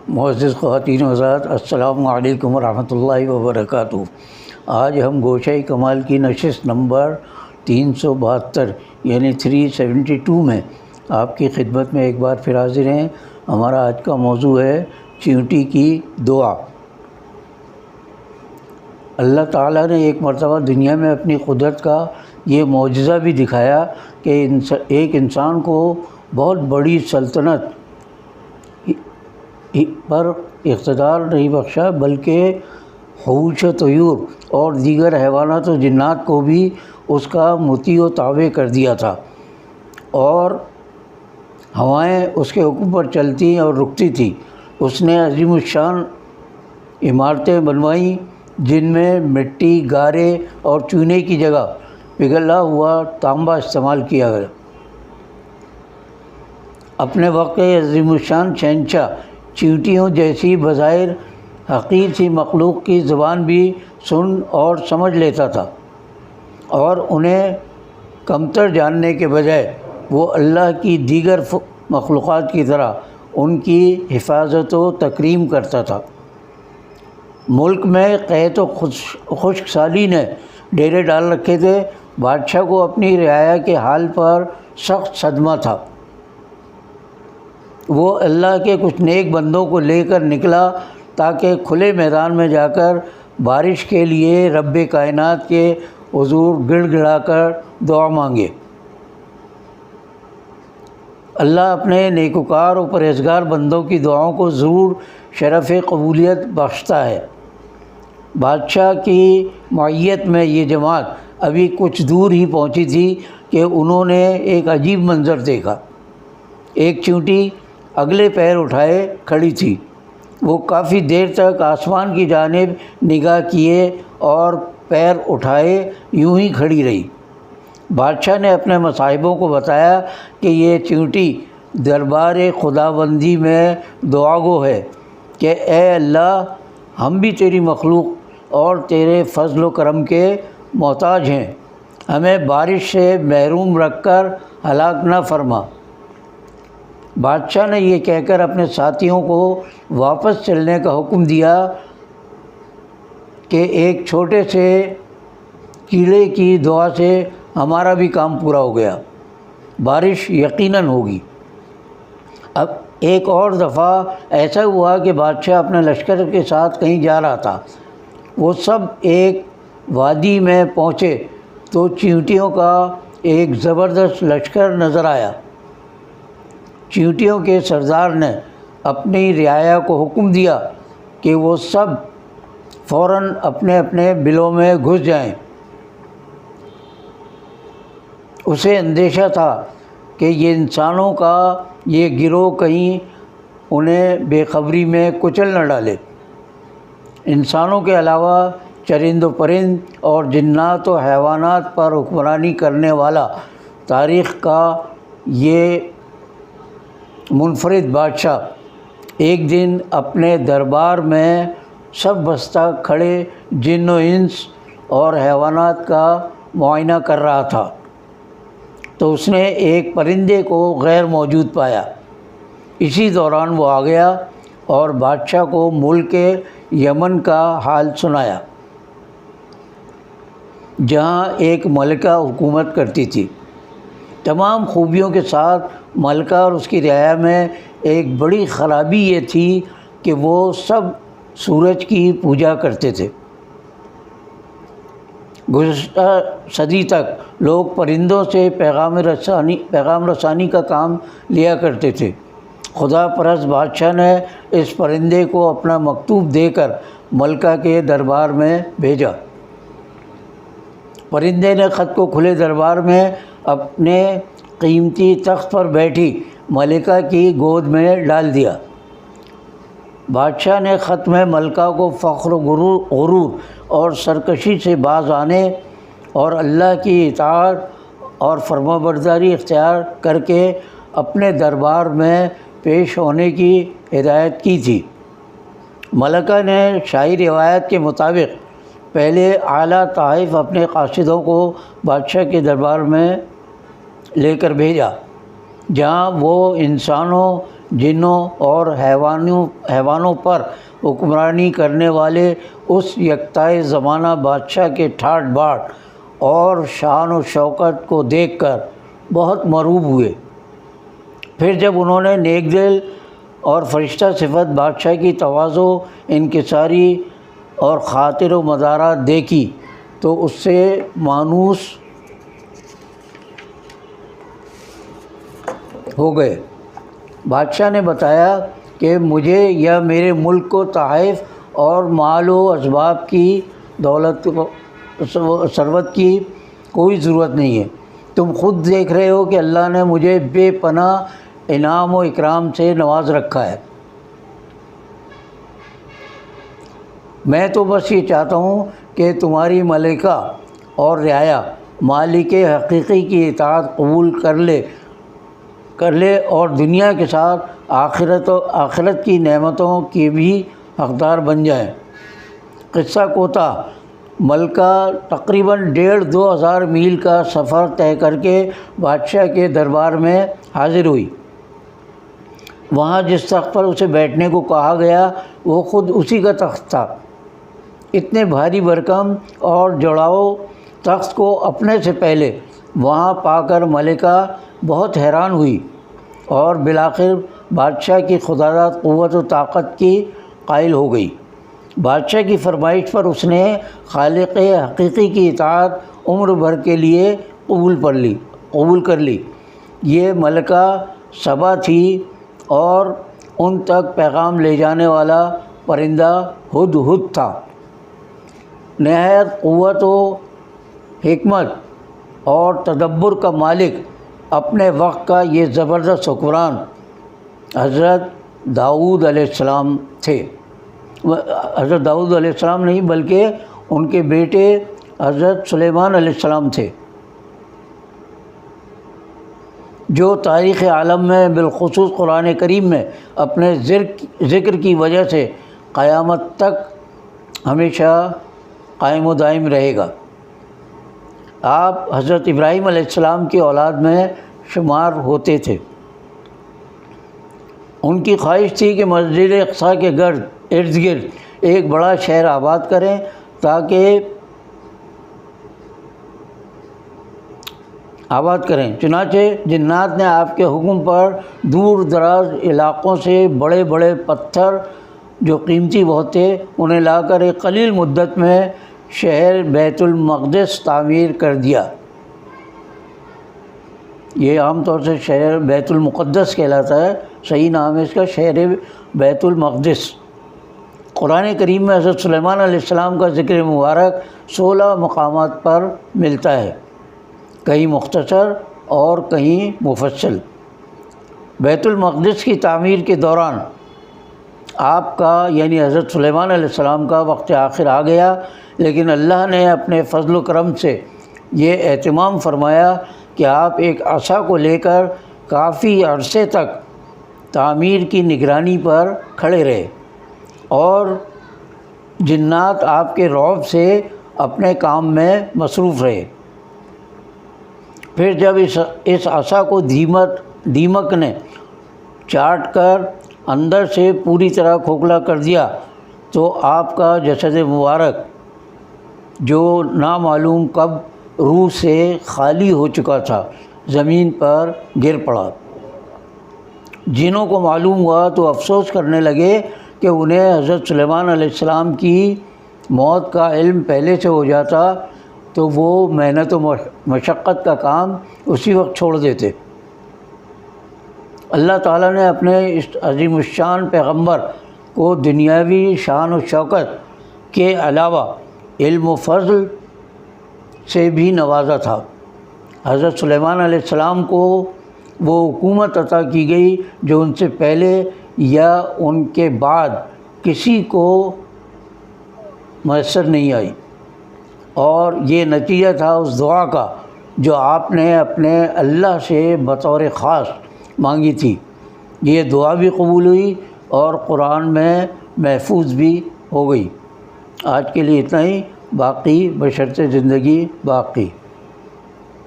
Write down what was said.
معزز خواتین و حضرات، السلام علیکم ورحمۃ اللہ وبرکاتہ۔ آج ہم گوشہ کمال کی نشست نمبر 372 یعنی 372 میں آپ کی خدمت میں ایک بار پھر حاضر ہیں۔ ہمارا آج کا موضوع ہے چیونٹی کی دعا۔ اللہ تعالیٰ نے ایک مرتبہ دنیا میں اپنی قدرت کا یہ معجزہ بھی دکھایا کہ ایک انسان کو بہت بڑی سلطنت پر اقتدار نہیں بخشا، بلکہ حوش و طیور اور دیگر حیوانات و جنات کو بھی اس کا مطیع و تابع کر دیا تھا، اور ہوائیں اس کے حکم پر چلتی اور رکتی تھیں۔ اس نے عظیم الشان عمارتیں بنوائیں جن میں مٹی، گارے اور چونے کی جگہ پگھلا ہوا تانبا استعمال کیا گیا۔ اپنے وقت کے عظیم الشان شہنشاہ چیونٹیوں جیسی بظاہر حقیر سی مخلوق کی زبان بھی سن اور سمجھ لیتا تھا، اور انہیں کمتر جاننے کے بجائے وہ اللہ کی دیگر مخلوقات کی طرح ان کی حفاظت و تکریم کرتا تھا۔ ملک میں قحط و خشک سالی نے ڈیرے ڈال رکھے تھے۔ بادشاہ کو اپنی رعایا کے حال پر سخت صدمہ تھا۔ وہ اللہ کے کچھ نیک بندوں کو لے کر نکلا تاکہ کھلے میدان میں جا کر بارش کے لیے رب کائنات کے حضور گڑ گڑا کر دعا مانگے۔ اللہ اپنے نیکوکار و پرہیزگار بندوں کی دعاؤں کو ضرور شرف قبولیت بخشتا ہے۔ بادشاہ کی معیت میں یہ جماعت ابھی کچھ دور ہی پہنچی تھی کہ انہوں نے ایک عجیب منظر دیکھا۔ ایک چیونٹی اگلے پیر اٹھائے کھڑی تھی۔ وہ کافی دیر تک آسمان کی جانب نگاہ کیے اور پیر اٹھائے یوں ہی کھڑی رہی۔ بادشاہ نے اپنے مصاحبوں کو بتایا کہ یہ چیونٹی دربار خداوندی میں دعا گو ہے کہ اے اللہ، ہم بھی تیری مخلوق اور تیرے فضل و کرم کے محتاج ہیں، ہمیں بارش سے محروم رکھ کر ہلاک نہ فرما۔ بادشاہ نے یہ کہہ کر اپنے ساتھیوں کو واپس چلنے کا حکم دیا کہ ایک چھوٹے سے کیڑے کی دعا سے ہمارا بھی کام پورا ہو گیا، بارش یقیناً ہوگی۔ اب ایک اور دفعہ ایسا ہوا کہ بادشاہ اپنے لشکر کے ساتھ کہیں جا رہا تھا۔ وہ سب ایک وادی میں پہنچے تو چیونٹیوں کا ایک زبردست لشکر نظر آیا۔ چیونٹیوں کے سردار نے اپنی رعایا کو حکم دیا کہ وہ سب فوراً اپنے اپنے بلوں میں گھس جائیں۔ اسے اندیشہ تھا کہ یہ انسانوں کا یہ گروہ کہیں انہیں بے خبری میں کچل نہ ڈالے۔ انسانوں کے علاوہ چرند و پرند اور جنات و حیوانات پر حکمرانی کرنے والا تاریخ کا یہ منفرد بادشاہ ایک دن اپنے دربار میں سب بستہ کھڑے جن و انس اور حیوانات کا معائنہ کر رہا تھا تو اس نے ایک پرندے کو غیر موجود پایا۔ اسی دوران وہ آ گیا اور بادشاہ کو ملک یمن کا حال سنایا، جہاں ایک ملکہ حکومت کرتی تھی۔ تمام خوبیوں کے ساتھ ملکہ اور اس کی رعایا میں ایک بڑی خرابی یہ تھی کہ وہ سب سورج کی پوجا کرتے تھے۔ گزشتہ صدی تک لوگ پرندوں سے پیغام رسانی کا کام لیا کرتے تھے۔ خدا پرست بادشاہ نے اس پرندے کو اپنا مکتوب دے کر ملکہ کے دربار میں بھیجا۔ پرندے نے خط کو کھلے دربار میں اپنے قیمتی تخت پر بیٹھی ملکہ کی گود میں ڈال دیا۔ بادشاہ نے خط میں ملکہ کو فخر و غرور اور سرکشی سے باز آنے اور اللہ کی اطاعت اور فرمانبرداری اختیار کر کے اپنے دربار میں پیش ہونے کی ہدایت کی تھی۔ ملکہ نے شاہی روایت کے مطابق پہلے اعلیٰ تحائف اپنے قاصدوں کو بادشاہ کے دربار میں لے کر بھیجا، جہاں وہ انسانوں جنوں اور حیوانوں پر حکمرانی کرنے والے اس یکتائے زمانہ بادشاہ کے ٹھاٹ باٹ اور شان و شوکت کو دیکھ کر بہت مرعوب ہوئے۔ پھر جب انہوں نے نیک دل اور فرشتہ صفت بادشاہ کی تواضع، انکساری اور خاطر و مدارات دیکھی تو اس سے مانوس ہو گئے۔ بادشاہ نے بتایا کہ مجھے یا میرے ملک کو تحائف اور مال و اسباب کی دولت ثروت کی کوئی ضرورت نہیں ہے۔ تم خود دیکھ رہے ہو کہ اللہ نے مجھے بے پناہ انعام و اکرام سے نواز رکھا ہے۔ میں تو بس یہ چاہتا ہوں کہ تمہاری ملکہ اور رعایا مالک حقیقی کی اطاعت قبول کر لے اور دنیا کے ساتھ آخرت کی نعمتوں کی بھی حقدار بن جائیں۔ قصہ کوتاہ ملکہ تقریباً 1,500-2,000 میل کا سفر طے کر کے بادشاہ کے دربار میں حاضر ہوئی۔ وہاں جس تخت پر اسے بیٹھنے کو کہا گیا وہ خود اسی کا تخت تھا۔ اتنے بھاری بھرکم اور جڑاؤ تخت کو اپنے سے پہلے وہاں پا کر ملکہ بہت حیران ہوئی اور بالآخر بادشاہ کی خداداد قوت و طاقت کی قائل ہو گئی۔ بادشاہ کی فرمائش پر اس نے خالق حقیقی کی اطاعت عمر بھر کے لیے قبول کر لی۔ یہ ملکہ سبا تھی اور ان تک پیغام لے جانے والا پرندہ ہدہد تھا۔ نہایت قوت و حکمت اور تدبر کا مالک اپنے وقت کا یہ زبردست حکمران حضرت داؤد علیہ السلام تھے۔ حضرت داؤد علیہ السلام نہیں بلکہ ان کے بیٹے حضرت سلیمان علیہ السلام تھے، جو تاریخ عالم میں بالخصوص قرآن کریم میں اپنے ذکر کی وجہ سے قیامت تک ہمیشہ قائم و دائم رہے گا۔ آپ حضرت ابراہیم علیہ السلام کی اولاد میں شمار ہوتے تھے۔ ان کی خواہش تھی کہ مسجد اقصیٰ کے ارد گرد ایک بڑا شہر آباد کریں چنانچہ جنات نے آپ کے حکم پر دور دراز علاقوں سے بڑے بڑے پتھر جو قیمتی بہت تھے انہیں لا کر ایک قلیل مدت میں شہر بیت المقدس تعمیر کر دیا۔ یہ عام طور سے شہر بیت المقدس کہلاتا ہے، صحیح نام ہے اس کا شہر بیت المقدس۔ قرآن کریم میں حضرت سلیمان علیہ السلام کا ذکر مبارک 16 مقامات پر ملتا ہے، کہیں مختصر اور کہیں مفصل۔ بیت المقدس کی تعمیر کے دوران آپ کا یعنی حضرت سلیمان علیہ السلام کا وقت آخر آ گیا، لیکن اللہ نے اپنے فضل و کرم سے یہ اہتمام فرمایا کہ آپ ایک عصا کو لے کر کافی عرصے تک تعمیر کی نگرانی پر کھڑے رہے اور جنات آپ کے رعب سے اپنے کام میں مصروف رہے۔ پھر جب اس عصا کو دیمک نے چاٹ کر اندر سے پوری طرح کھوکھلا کر دیا تو آپ کا جسد مبارک جو نامعلوم کب روح سے خالی ہو چکا تھا زمین پر گر پڑا۔ جنوں کو معلوم ہوا تو افسوس کرنے لگے کہ انہیں حضرت سلیمان علیہ السلام کی موت کا علم پہلے سے ہو جاتا تو وہ محنت و مشقت کا کام اسی وقت چھوڑ دیتے۔ اللہ تعالیٰ نے اپنے اس عظیم الشان پیغمبر کو دنیاوی شان و شوکت کے علاوہ علم و فضل سے بھی نوازا تھا۔ حضرت سلیمان علیہ السلام کو وہ حکومت عطا کی گئی جو ان سے پہلے یا ان کے بعد کسی کو میسر نہیں آئی، اور یہ نتیجہ تھا اس دعا کا جو آپ نے اپنے اللہ سے بطور خاص مانگی تھی۔ یہ دعا بھی قبول ہوئی اور قرآن میں محفوظ بھی ہو گئی۔ آج کے لیے اتنا ہی، باقی بشرط زندگی باقی۔